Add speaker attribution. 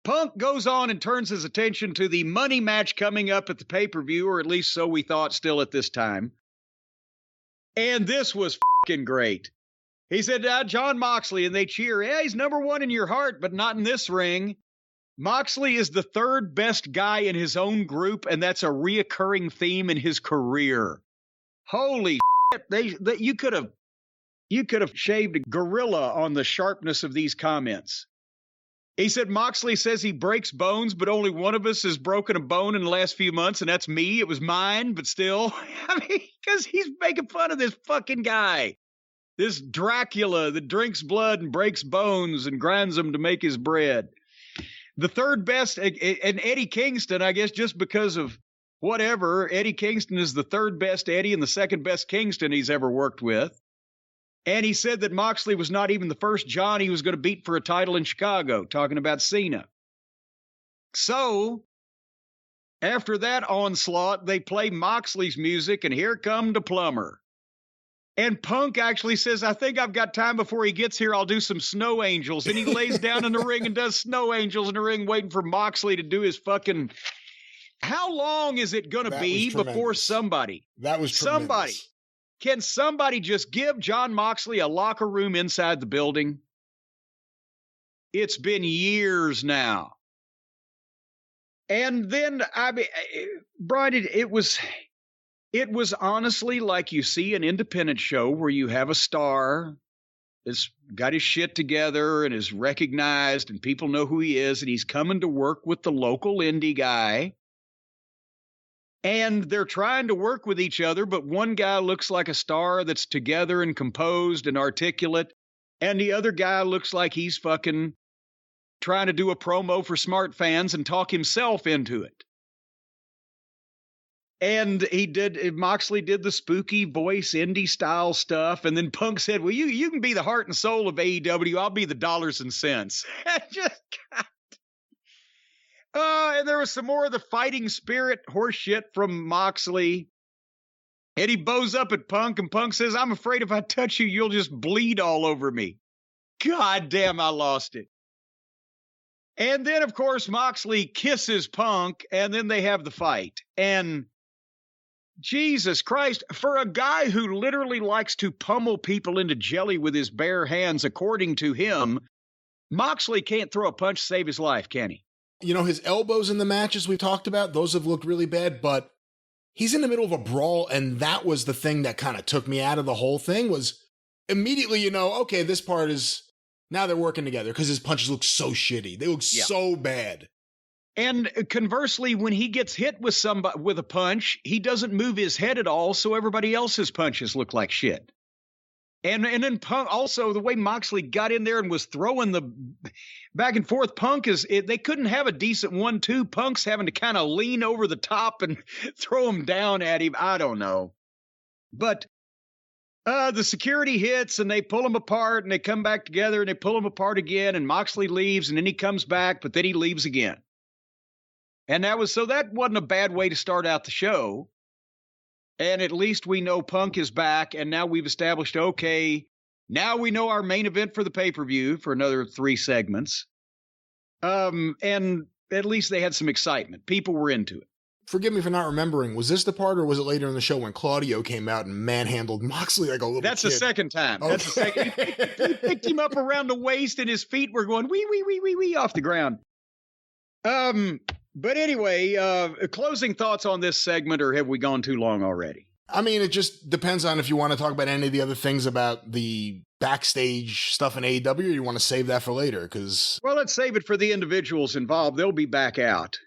Speaker 1: Punk goes on and turns his attention to the money match coming up at the pay-per-view, or at least so we thought still at this time. And this was fucking great. He said, Jon Moxley, and they cheer. Yeah, he's number one in your heart, but not in this ring. Moxley is the third best guy in his own group, and that's a reoccurring theme in his career. Holy shit. You could have shaved a gorilla on the sharpness of these comments. He said, Moxley says he breaks bones, but only one of us has broken a bone in the last few months, and that's me. It was mine, but still. I mean, because he's making fun of this fucking guy. This Dracula that drinks blood and breaks bones and grinds them to make his bread. The third best, and Eddie Kingston, I guess just because of whatever, Eddie Kingston is the third best Eddie and the second best Kingston he's ever worked with. And he said that Moxley was not even the first John he was going to beat for a title in Chicago, talking about Cena. So, after that onslaught, they play Moxley's music, and here come the plumber. And Punk actually says, I think I've got time before he gets here. I'll do some snow angels. And he lays down in the ring and does snow angels in the ring, waiting for Moxley to do his fucking... How long is it going to be before somebody...
Speaker 2: That was tremendous.
Speaker 1: Somebody... Can somebody just give Jon Moxley a locker room inside the building? It's been years now. And then, I mean, Brian, it was honestly like you see an independent show where you have a star that's got his shit together and is recognized and people know who he is, and he's coming to work with the local indie guy. And they're trying to work with each other, but one guy looks like a star that's together and composed and articulate, and the other guy looks like he's fucking trying to do a promo for smart fans and talk himself into it. And Moxley did the spooky voice indie style stuff, and then Punk said, well, you can be the heart and soul of AEW, I'll be the dollars and cents. Just God. And there was some more of the fighting spirit horse shit from Moxley. And he bows up at Punk, and Punk says, I'm afraid if I touch you, you'll just bleed all over me. God damn, I lost it. And then, of course, Moxley kisses Punk, and then they have the fight. And Jesus Christ, for a guy who literally likes to pummel people into jelly with his bare hands, according to him, Moxley can't throw a punch to save his life, can he?
Speaker 2: You know, his elbows in the matches we've talked about, those have looked really bad, but he's in the middle of a brawl, and that was the thing that kind of took me out of the whole thing, was immediately, you know, okay, this part is, now they're working together, because his punches look so shitty. They look so bad.
Speaker 1: And conversely, when he gets hit with a punch, he doesn't move his head at all, so everybody else's punches look like shit. And then Punk, also the way Moxley got in there and was throwing the back and forth, they couldn't have a decent 1-2. Punk's having to kind of lean over the top and throw him down at him. I don't know. But the security hits and they pull him apart and they come back together and they pull him apart again, and Moxley leaves and then he comes back, but then he leaves again. And that wasn't a bad way to start out the show. And at least we know Punk is back, and now we've established, okay, now we know our main event for the pay-per-view for another 3 segments. And at least they had some excitement. People were into it.
Speaker 2: Forgive me for not remembering. Was this the part, or was it later in the show when Claudio came out and manhandled Moxley like a little
Speaker 1: That's
Speaker 2: kid?
Speaker 1: The second time.
Speaker 2: Okay.
Speaker 1: That's the second. He picked him up around the waist, and his feet were going wee off the ground. But anyway, closing thoughts on this segment, or have we gone too long already?
Speaker 2: I mean, it just depends on if you want to talk about any of the other things about the backstage stuff in AEW, or you want to save that for later, because...
Speaker 1: Well, let's save it for the individuals involved. They'll be back out.